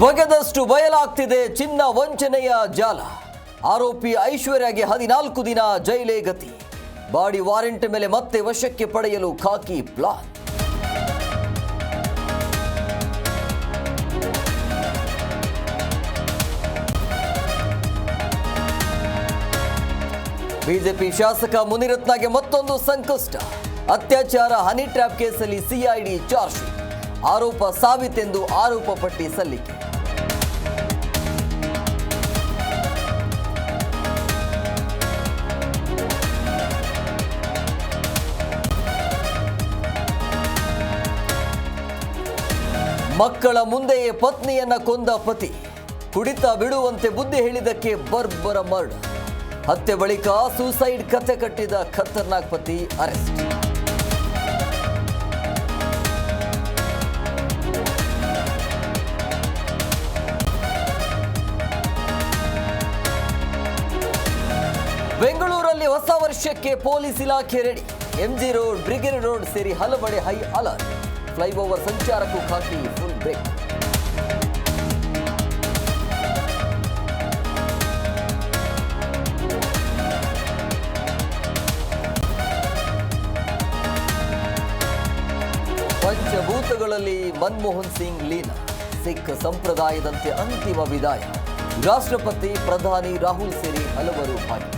ಬಗೆದಷ್ಟು ಬಯಲಾಗ್ತಿದೆ ಚಿನ್ನ ವಂಚನೆಯ ಜಾಲ. ಆರೋಪಿ ಐಶ್ವರ್ಯಗೆ 14 ದಿನ ಜೈಲೇ ಗತಿ. ಬಾಡಿ ವಾರೆಂಟ್ ಮೇಲೆ ಮತ್ತೆ ವಶಕ್ಕೆ ಪಡೆಯಲು ಖಾಕಿ ಪ್ಲಾನ್. ಬಿಜೆಪಿ ಶಾಸಕ ಮುನಿರತ್ನಗೆ ಮತ್ತೊಂದು ಸಂಕಷ್ಟ. ಅತ್ಯಾಚಾರ ಹನಿ ಟ್ರ್ಯಾಪ್ ಕೇಸಲ್ಲಿ ಸಿಐಡಿ ಚಾರ್ಜ್ ಶೀಟ್. ಆರೋಪ ಸಾಬೀತೆಂದು ಆರೋಪ ಪಟ್ಟಿ ಸಲ್ಲಿಕೆ. ಮಕ್ಕಳ ಮುಂದೆಯೇ ಪತ್ನಿಯನ್ನ ಕೊಂದ ಪತಿ. ಕುಡಿತ ಬಿಡುವಂತೆ ಬುದ್ಧಿ ಹೇಳಿದಕ್ಕೆ ಬರ್ಬರ ಮರ್ಡರ್. ಹತ್ಯೆ ಬಳಿಕ ಸೂಸೈಡ್ ಕತೆ ಕಟ್ಟಿದ ಖತರ್ನಾಕ್ ಪತಿ ಅರೆಸ್ಟ್. ಬೆಂಗಳೂರಲ್ಲಿ ಹೊಸ ವರ್ಷಕ್ಕೆ ಪೊಲೀಸ್ ಇಲಾಖೆ ready. MG road, brigade road ಸೇರಿ ಹಲವೆಡೆ ಹೈ ಅಲರ್ಟ್. ಫ್ಲೈಓವರ್ ಸಂಚಾರಕ್ಕೂ ಖಾಕಿ ಫುಲ್ ಬ್ರೇಕ್. ಪಂಚಭೂತಗಳಲ್ಲಿ ಮನಮೋಹನ್ ಸಿಂಗ್ ಲೀನ. ಸಿಖ್ ಸಂಪ್ರದಾಯದಂತೆ ಅಂತಿಮ ವಿದಾಯ. ರಾಷ್ಟ್ರಪತಿ, ಪ್ರಧಾನಿ ರಾಹುಲ್ ಸೇರಿ ಹಲವರು ಭಾಗಿ.